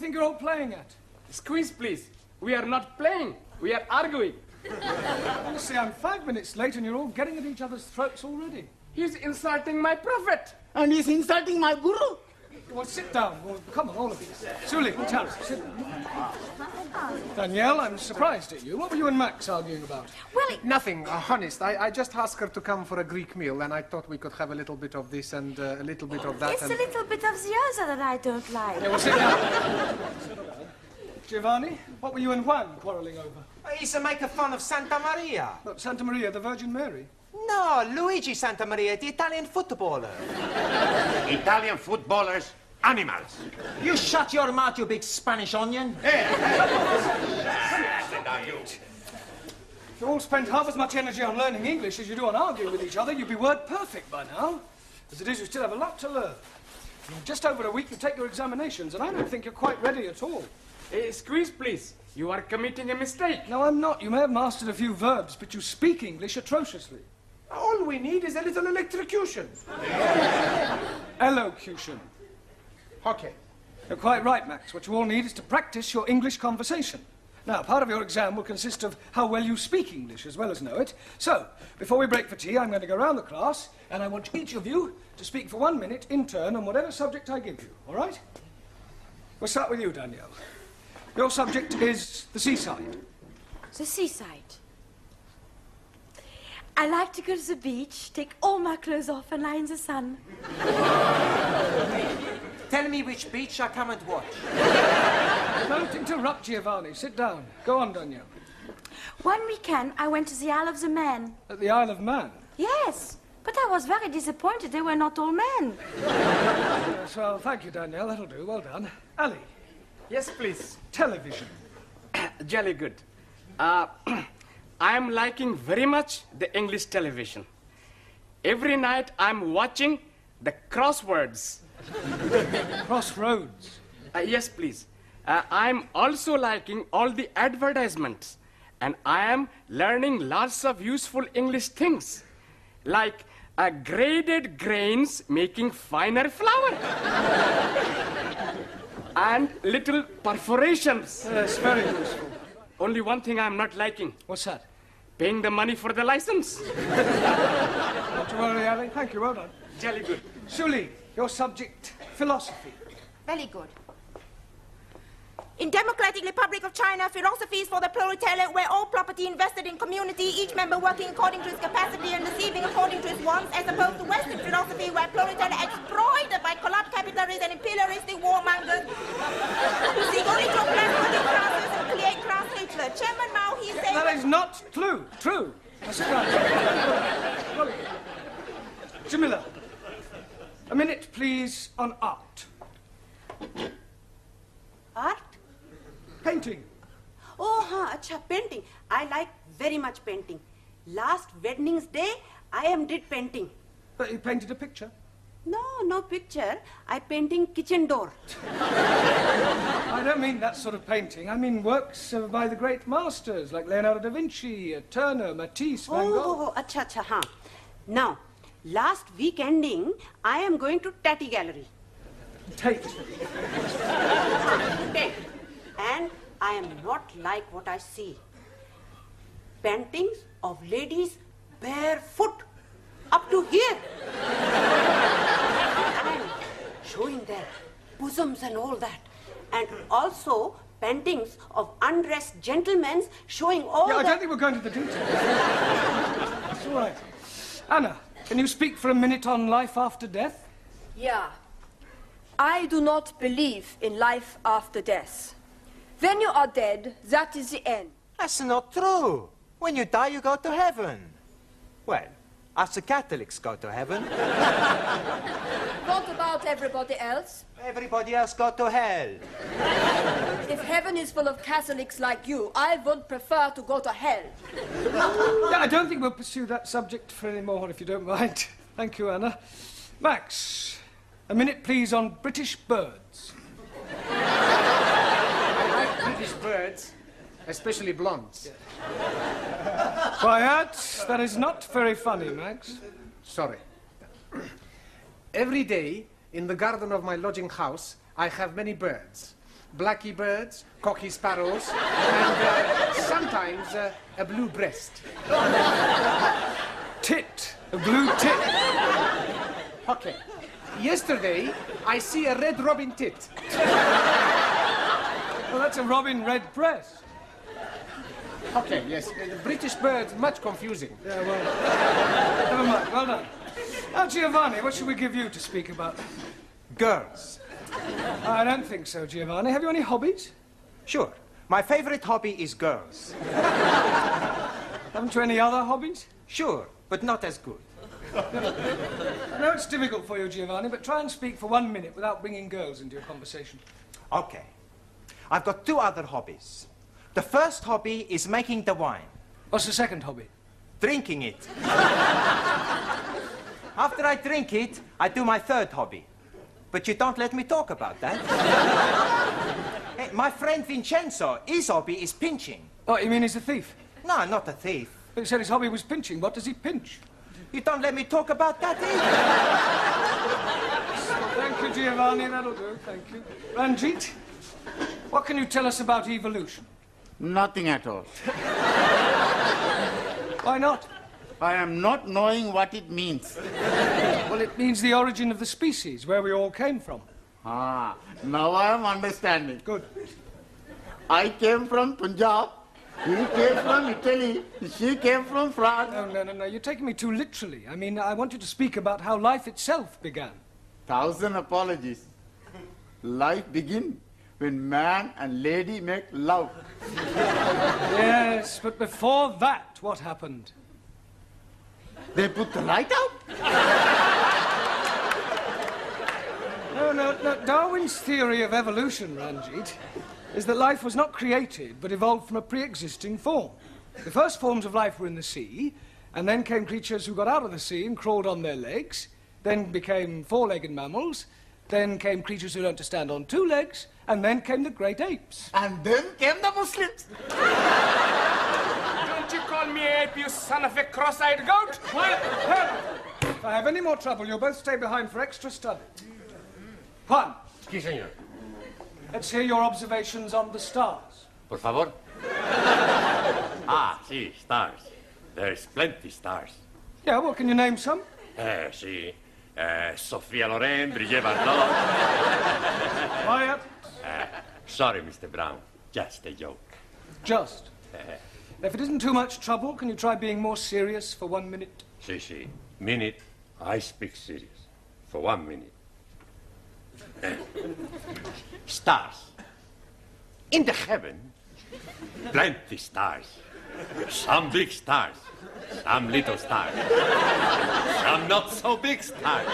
think you're all playing at? Squeeze, please. We are not playing. We are arguing. Honestly, I'm 5 minutes late and you're all getting at each other's throats already. He's insulting my prophet. And he's insulting my guru. Well, sit down. Well, come on, all of you. Suli, Tara, sit down. Danielle, I'm surprised at you. What were you and Max arguing about? Well, Nothing, honest. I just asked her to come for a Greek meal, and I thought we could have a little bit of this and a little bit of that. it's a little bit of the other that I don't like. Yeah, well, sit down. Giovanni, what were you and Juan quarrelling over? He's making fun of Santa Maria. Look, Santa Maria, the Virgin Mary. No, Luigi Santa Maria, the Italian footballer. Italian footballers, animals. You shut your mouth, you big Spanish onion. If you all spent half as much energy on learning English as you do on arguing with each other, you'd be word perfect by now. As it is, you still have a lot to learn. In just over a week, you take your examinations, and I don't think you're quite ready at all. Squeeze, please. You are committing a mistake. No, I'm not. You may have mastered a few verbs, but you speak English atrociously. All we need is a little electrocution. Elocution. Okay. You're quite right, Max. What you all need is to practice your English conversation. Now, part of your exam will consist of how well you speak English as well as know it. So, before we break for tea, I'm going to go round the class, and I want each of you to speak for 1 minute in turn on whatever subject I give you, all right? We'll start with you, Danielle. Your subject is the seaside. The seaside. I like to go to the beach, take all my clothes off and lie in the sun. Tell me which beach I come and watch. Don't interrupt, Giovanni. Sit down. Go on, Danielle. One weekend, I went to the Isle of the Man. At the Isle of Man. Yes, but I was very disappointed. They were not all men. Yes, well, thank you, Danielle. That'll do. Well done. Ali, Yes, please. television. Jolly good. I'm liking very much the English television. Every night I'm watching the crosswords. Crossroads. Yes, please. I'm also liking all the advertisements. And I am learning lots of useful English things. Like graded grains making finer flour. And little perforations. Yes, very useful. Only one thing I'm not liking. What's that? Paying the money for the license. Not to worry, Ali. Thank you. Well done. Jolly good. Suli, your subject, philosophy. Very good. In Democratic Republic of China, philosophy is for the proletariat, where all property invested in community, each member working according to his capacity and receiving according to his wants, as opposed to Western philosophy, where proletariat exploited by corrupt capitalists and imperialistic warmongers who seek only to oppress working classes and create class Hitler. Chairman Mao, he said... That is not true. That's right. Jamila, a minute, please, on art. Art? Painting. Oh, acha, painting. I like very much painting. Last Wednesday, I did painting. But you painted a picture? No picture. I painting kitchen door. I don't mean that sort of painting. I mean works by the great masters, like Leonardo da Vinci, Turner, Matisse, Van Gogh. Oh, acha, huh. Now, last week ending, I am going to Tatty Gallery. Tate. Tate. And I am not like what I see. Paintings of ladies barefoot up to here. And showing their bosoms and all that. And also paintings of undressed gentlemen showing all I the... don't think we're going to the details. That's all right. Anna, can you speak for a minute on life after death? Yeah. I do not believe in life after death. When you are dead, that is the end. That's not true. When you die, you go to heaven. Well, us the Catholics go to heaven. What about everybody else? Everybody else go to hell. If heaven is full of Catholics like you, I would prefer to go to hell. Yeah, I don't think we'll pursue that subject for any more, if you don't mind. Thank you, Anna. Max, a minute, please, on British birds. I like British birds, especially blondes. Quiet. That is not very funny, Max. Sorry. Every day, in the garden of my lodging house, I have many birds. blacky birds, cocky sparrows, and sometimes a blue breast. Tit. A blue tit. Okay. Yesterday, I see a red robin tit. Well, that's a robin redbreast. Okay, yes. The British birds, much confusing. Yeah, well, never mind. Well done. Now, Giovanni, what should we give you to speak about? Girls. I don't think so, Giovanni. Have you any hobbies? Sure. My favorite hobby is girls. Haven't you any other hobbies? Sure, but not as good. I know it's difficult for you, Giovanni, but try and speak for 1 minute without bringing girls into your conversation. Okay. I've got 2 other hobbies. The first hobby is making the wine. What's the second hobby? Drinking it. After I drink it, I do my third hobby. But you don't let me talk about that. Hey, my friend Vincenzo, his hobby is pinching. Oh, you mean he's a thief? No, not a thief. But he said his hobby was pinching. What does he pinch? You don't let me talk about that either. Thank you, Giovanni. That'll do. Thank you. Ranjit, what can you tell us about evolution? Nothing at all. Why not? I am not knowing what it means. Well, it means the origin of the species, where we all came from. Ah, now I am understanding. Good. I came from Punjab. He came from Italy. She came from France. No. You're taking me too literally. I mean, I want you to speak about how life itself began. 1,000 apologies. Life begins when man and lady make love. Yes, but before that, what happened? They put the light out? No. Darwin's theory of evolution, Ranjit, is that life was not created, but evolved from a pre-existing form. The first forms of life were in the sea, and then came creatures who got out of the sea and crawled on their legs, then became 4-legged mammals, then came creatures who learned to stand on 2 legs, and then came the great apes. And then came the Muslims. Don't you call me ape, you son of a cross-eyed goat? Quiet! If I have any more trouble, you'll both stay behind for extra study. Juan, Sí, señor. let's hear your observations on the stars. Por favor. Ah, sí, stars. There's plenty stars. Yeah, well, can you name some? Sí. Sophia Loren, Brigitte Bardot. Quiet. Sorry, Mr. Brown. Just a joke. Just. If it isn't too much trouble, can you try being more serious for 1 minute? Sí. Minute, I speak serious. For 1 minute. Stars. In the heaven, plenty stars. Some big stars. Some little stars. Some not so big stars.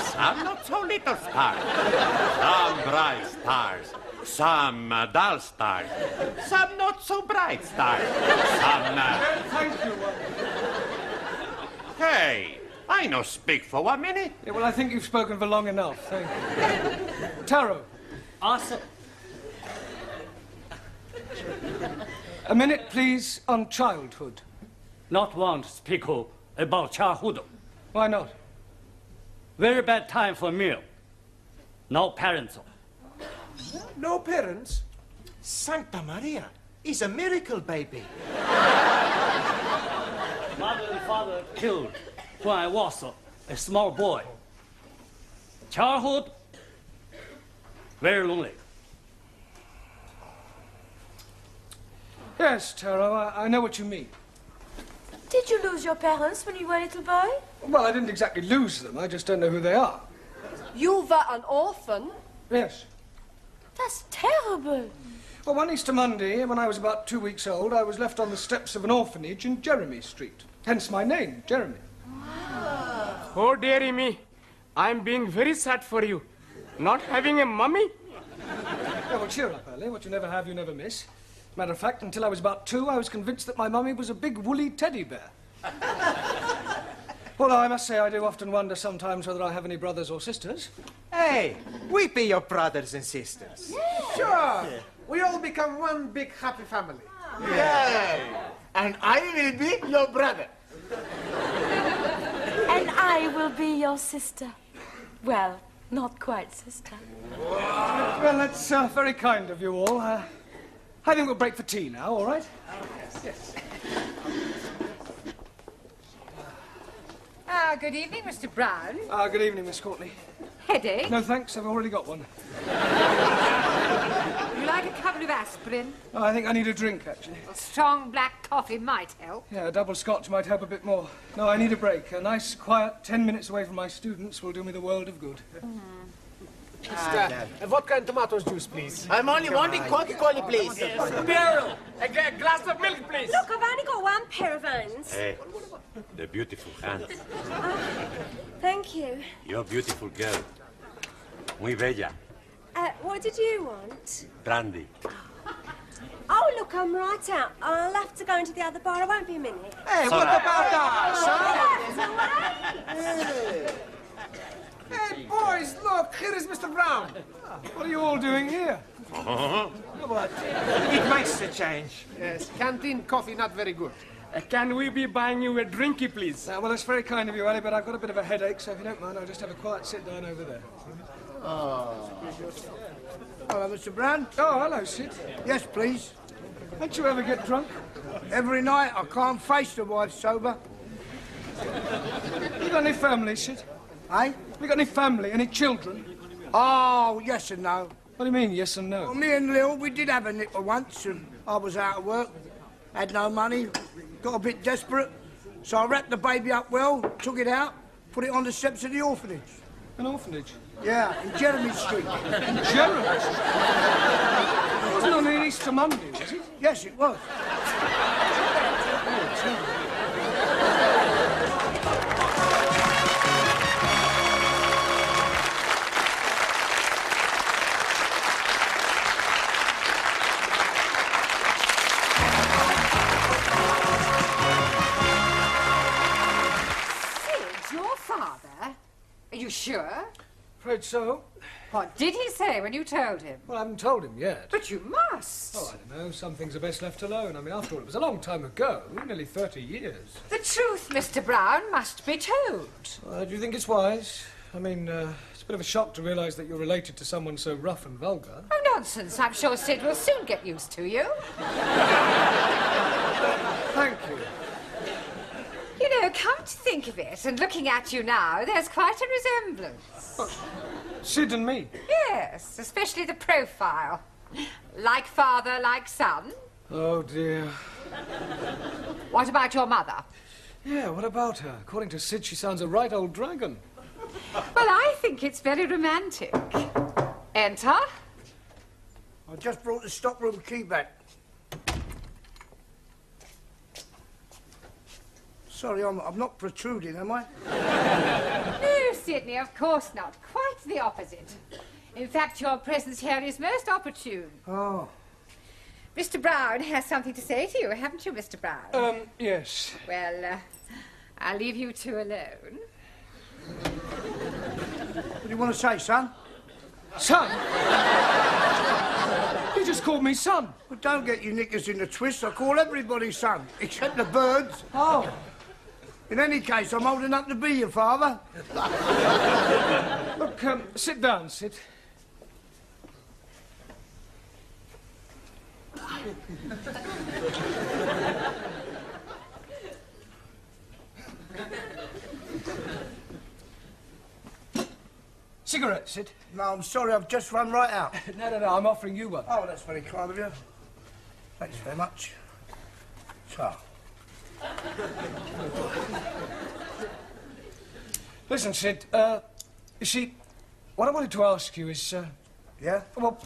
Some not so little stars. Some bright stars. Some dull stars. Some not so bright stars. Some... Thank you. Hey, I no speak for 1 minute. Yeah, well, I think you've spoken for long enough. Thank you. Taro. Awesome. A minute, please, on childhood. Not want to speak about childhood. Why not? Very bad time for meal. No parents. No parents? Santa Maria, he's a miracle baby. Mother and father killed when I was a small boy. Childhood, very lonely. Yes, Taro, I know what you mean. Did you lose your parents when you were a little boy? Well, I didn't exactly lose them. I just don't know who they are. You were an orphan? Yes. That's terrible. Well, one Easter Monday, when I was about 2 weeks old, I was left on the steps of an orphanage in Jeremy Street. Hence my name, Jeremy. Oh, dearie me. I'm being very sad for you. Not having a mummy? Yeah, well, cheer up, Ellie. What you never have, you never miss. Matter of fact, until I was about 2, I was convinced that my mummy was a big woolly teddy bear. Although I must say I do often wonder sometimes whether I have any brothers or sisters. Hey, we be your brothers and sisters. Sure. We all become one big happy family. Yeah. And I will be your brother. And I will be your sister. Well, Not quite, sister. Well, that's very kind of you all. I think we'll break for tea now, all right? Yes. Good evening, Mr. Brown. Good evening, Miss Courtney. Headache? No, thanks. I've already got one. Would you like a couple of aspirin? Oh, I think I need a drink, actually. A strong black coffee might help. Yeah, a double scotch might help a bit more. No, I need a break. A nice, quiet 10 minutes away from my students will do me the world of good. Vodka and tomatoes juice, please. I'm only wanting Coca-Cola, please. Beryl, a glass of milk, please. Look, I've only got one pair of hands. Hey, the beautiful hands. Thank you. You're a beautiful girl. Muy bella. What did you want? Brandy. Oh, look, I'm right out. I'll have to go into the other bar. I won't be a minute. Hey, what about us? Hey, boys, look, here is Mr. Brown. What are you all doing here? It makes a change. Yes, canteen coffee not very good. Can we be buying you a drinky, please? Well, that's very kind of you, Ali, but I've got a bit of a headache, so if you don't mind, I'll just have a quiet sit down over there. Hello, Mr. Brown. Oh, hello, Sid. Yes, please. Don't you ever get drunk? Every night I can't face the wife sober. You got any family, Sid? Eh? You got any family, any children? Oh, yes and no. What do you mean, yes and no? Well, me and Lil, we did have a nipper once, and I was out of work, had no money, got a bit desperate, so I wrapped the baby up well, took it out, put it on the steps of the orphanage. An orphanage? Yeah, in Jeremy Street. In Jeremy Street? It wasn't on an Easter Monday, was it? Yes, it was. Are you sure? Afraid so. What did he say when you told him? Well, I haven't told him yet. But you must. Oh, I don't know. Some things are best left alone. I mean, after all, it was a long time ago. Nearly 30 years. The truth, Mr. Brown, must be told. Do you think it's wise? I mean, it's a bit of a shock to realise that you're related to someone so rough and vulgar. Oh, nonsense. I'm sure Sid will soon get used to you. Thank you. You know, come to think of it, and looking at you now, there's quite a resemblance. Sid and me? Yes, especially the profile. Like father, like son. Oh, dear. What about your mother? Yeah, what about her? According to Sid, she sounds a right old dragon. Well, I think it's very romantic. Enter. I just brought the stockroom key back. Sorry, I'm not protruding, am I? No, Sidney, of course not. Quite the opposite. In fact, your presence here is most opportune. Oh. Mr. Brown has something to say to you, haven't you, Mr. Brown? Yes. Well, I'll leave you two alone. What do you want to say, son? Son? You just called me son. Well, don't get your knickers in the twist. I call everybody son, except the birds. Oh. In any case, I'm old enough to be your father. Look, sit down, Sid. Cigarette, Sid? No, I'm sorry, I've just run right out. No, I'm offering you one. Oh, that's very kind of you. Thanks very much. So. Listen, Sid, you see, what I wanted to ask you is, Yeah? well,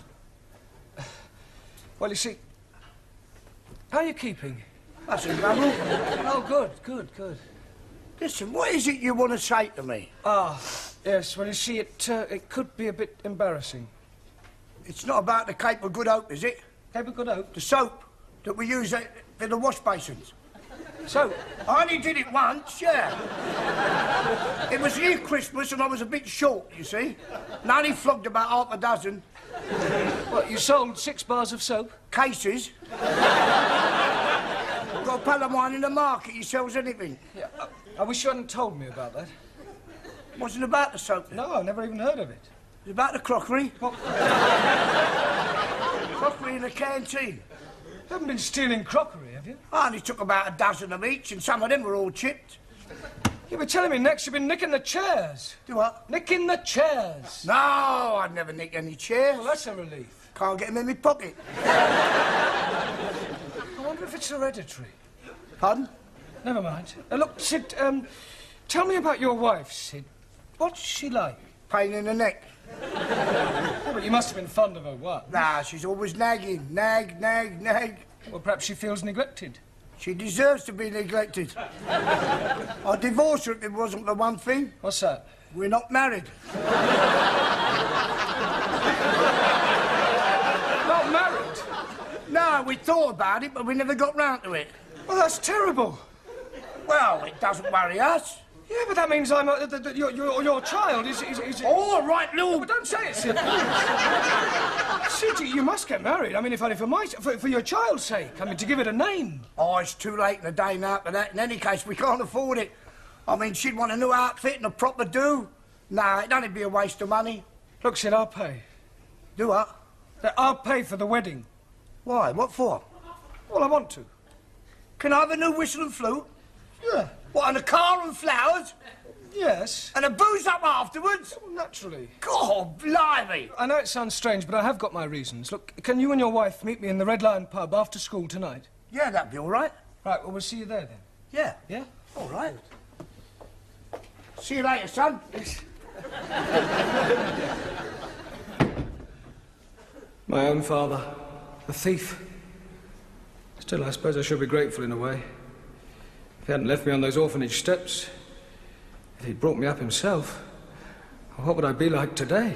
you see, how are you keeping? That's a trouble. Oh, good. Listen, what is it you want to say to me? Yes, well, you see, it could be a bit embarrassing. It's not about the Cape of Good Hope, is it? Cape of Good Hope? The soap that we use for the wash basins. So, I only did it once, yeah. It was near Christmas and I was a bit short, you see. And I only flogged about half a dozen. what, you sold 6 bars of soap? Cases. I've got a pal of mine in the market, he sells anything. Yeah, I wish you hadn't told me about that. Wasn't about the soap. No, I've never even heard of it. It was about the crockery. Crockery in the canteen. You haven't been stealing crockery, have you? I only took about a dozen of each, and some of them were all chipped. You were telling me next you've been nicking the chairs. Do what? Nicking the chairs. No, I'd never nick any chairs. Well, that's a relief. Can't get them in my pocket. I wonder if it's hereditary. Pardon? Never mind. Look, Sid, tell me about your wife, Sid. What's she like? Pain in the neck. Oh, but you must have been fond of her, what? Nah, she's always nagging. Nag, nag, nag. Well, perhaps she feels neglected. She deserves to be neglected. I'd divorce her if it wasn't for one thing. What's that? We're not married. Not married? No, we thought about it, but we never got round to it. Well, that's terrible. Well, it doesn't worry us. Yeah, but that means your child is... All right, Lou. No, but don't say it, Sid. Sid, you must get married. I mean, if only for your child's sake. I mean, to give it a name. Oh, it's too late in the day now for that. In any case, we can't afford it. I mean, she'd want a new outfit and a proper do. Nah, it'd only be a waste of money. Look, Sid, I'll pay. Do what? I'll pay for the wedding. Why? What for? Well, I want to. Can I have a new whistle and flute? Yeah. What, and a car and flowers? Yes. And a booze up afterwards? Well, naturally. God, blimey! I know it sounds strange, but I have got my reasons. Look, can you and your wife meet me in the Red Lion pub after school tonight? Yeah, that'd be all right. Right, well, we'll see you there then. Yeah. Yeah? All right. See you later, son. Yes. My own father, a thief. Still, I suppose I should be grateful in a way. If he hadn't left me on those orphanage steps, if he'd brought me up himself, what would I be like today?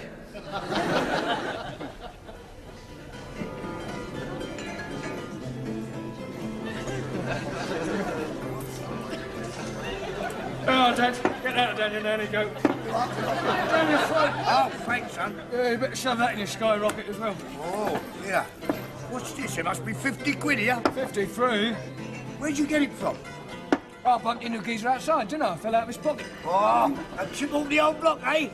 Oh, Dad, get out of Daniel, down you go. Down your throat. Oh, thanks, son. Yeah, you better shove that in your skyrocket as well. Oh, yeah. What's this? It must be 50 quid here. 53? Where'd you get it from? I bumped into a geezer outside, didn't I? Fell out of his pocket. Oh, a chip off the old block, eh?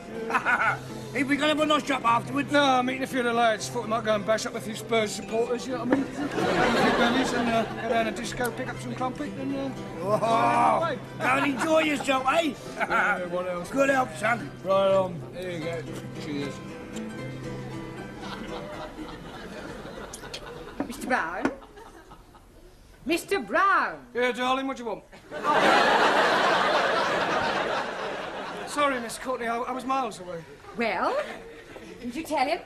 Ain't we gonna have a nosh up afterwards? No, I'm meeting a few of the lads. Thought we might go and bash up a few Spurs supporters, you know what I mean? Have a few bellies and go down a disco, pick up some crumpet and... Oh, and enjoy yourself, eh? Yeah, what else? Good help, son. Right on. There you go. Cheers. Mr. Brown? Mr. Brown! Yeah, darling, what do you want? Sorry, Miss Courtney, I was miles away. Well, did you tell him?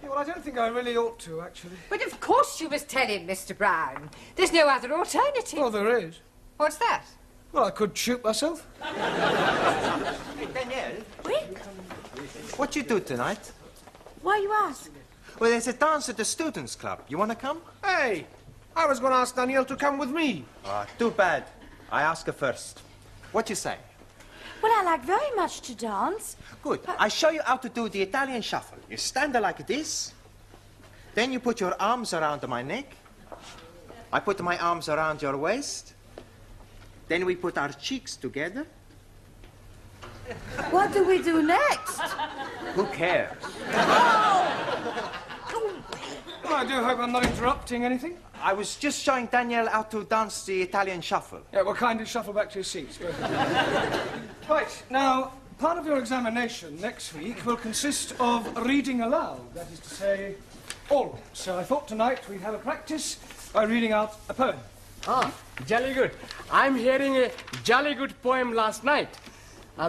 Yeah, well, I don't think I really ought to, actually. But of course you must tell him, Mr. Brown. There's no other alternative. Oh, there is. What's that? Well, I could shoot myself. Hey, Danielle. Oui? What you do tonight? Why you ask? Well, there's a dance at the students' club. You want to come? Hey, I was going to ask Danielle to come with me. Ah, too bad. I ask her first. What you say? Well, I like very much to dance. Good. I show you how to do the Italian shuffle. You stand there like this. Then you put your arms around my neck. I put my arms around your waist. Then we put our cheeks together. What do we do next? Who cares? Well, I do hope I'm not interrupting anything. I was just showing Danielle how to dance the Italian shuffle. Yeah, well, kindly shuffle back to your seats. Go ahead. Right, now, part of your examination next week will consist of reading aloud. That is to say, all. So I thought tonight we'd have a practice by reading out a poem. Ah, jolly good. I'm hearing a jolly good poem last night.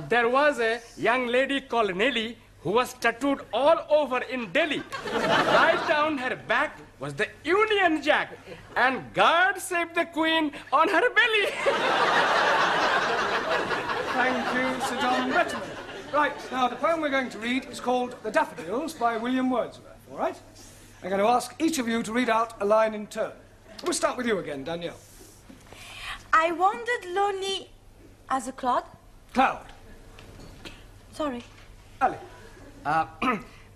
There was a young lady called Nelly who was tattooed all over in Delhi. Right down her back was the Union Jack, and God save the Queen on her belly. Thank you, Sir John Betterman. Right, now the poem we're going to read is called The Daffodils by William Wordsworth, all right? I'm going to ask each of you to read out a line in turn. We'll start with you again, Danielle. I wandered lonely as a cloud. Cloud. Sorry. Ali.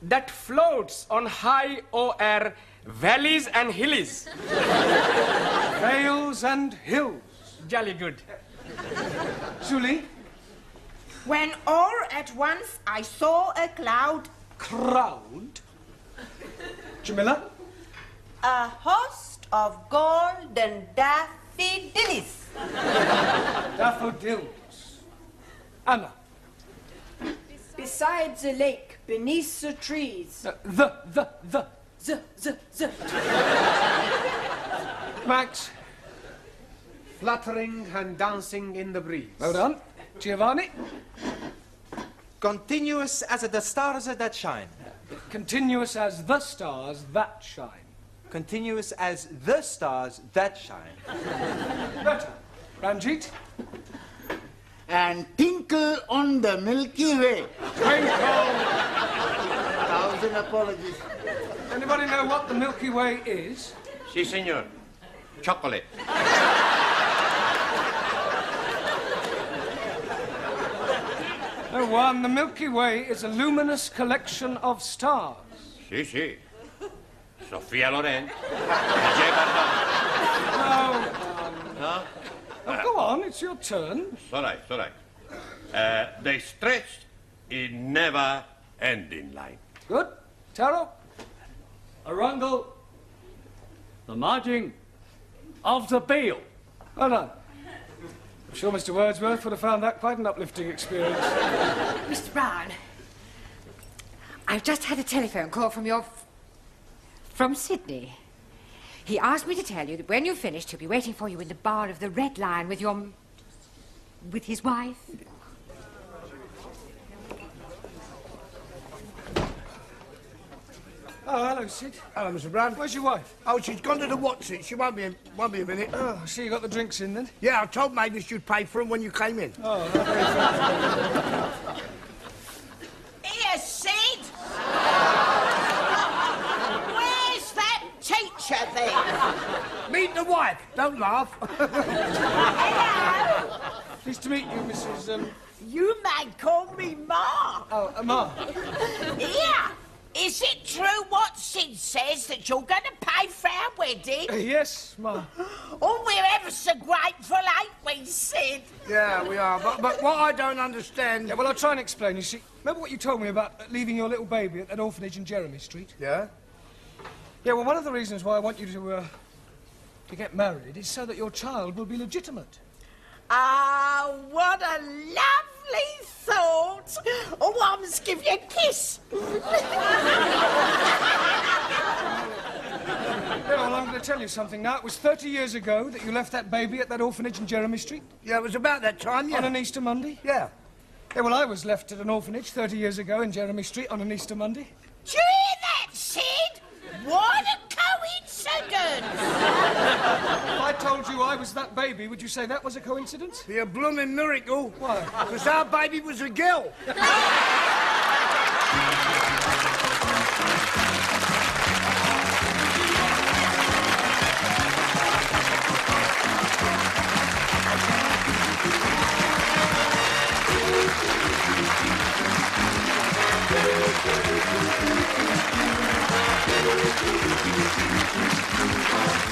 That floats on high o'er valleys and hillies. Vales and hills. Jolly good. Julie. When all at once I saw a cloud. Crowd? Jamila? A host of golden daffodils. Daffodils. Anna? Beside the lake, beneath the trees. The. Z. Max? Fluttering and dancing in the breeze. Well done. Giovanni? Continuous as the stars that shine. Continuous as the stars that shine. Continuous as the stars that shine. Better. Ranjit? And tinkle on the Milky Way. Twinkle. 1,000 apologies. Anybody know what the Milky Way is? Si, senor. Chocolate. No one. The Milky Way is a luminous collection of stars. Si, si. Sofia Loren. No. Oh, go on, it's your turn. It's all right. They stretched in never-ending line. Good. Taro? Arundel, the margin of the bill. Well done. I'm sure Mr. Wordsworth would have found that quite an uplifting experience. Mr. Brown, I've just had a telephone call from Sydney. He asked me to tell you that when you've finished, he'll be waiting for you in the bar of the Red Lion with his wife. Oh, hello, Sid. Hello, Mr. Brown. Where's your wife? Oh, she's gone to the Watson. She won't be a minute. Oh, I see you got the drinks in then. Yeah, I told Mavis you'd pay for them when you came in. Oh, Here, Sid! Where's that teacher then? Meet the wife. Don't laugh. Hello! Pleased to meet you, Mrs. You may call me Ma. Oh, Ma. Yeah. Is it true what Sid says that you're going to pay for our wedding? Yes, Ma. Oh, we're ever so grateful, ain't we, Sid? Yeah, we are. But what I don't understand... Yeah, well, I'll try and explain. You see, remember what you told me about leaving your little baby at that orphanage in Jeremy Street? Yeah? Yeah, well, one of the reasons why I want you to get married is so that your child will be legitimate. Ah, what a lovely thought. Oh, I must give you a kiss. Yeah, well, I'm going to tell you something now. It was 30 years ago that you left that baby at that orphanage in Jeremy Street. Yeah, it was about that time, yeah. On an Easter Monday? Yeah. Yeah, well, I was left at an orphanage 30 years ago in Jeremy Street on an Easter Monday. Do you hear that, Sid? What a coincidence! If I told you I was that baby, would you say that was a coincidence? Be a blooming miracle. Why? Because our baby was a girl. Thank you.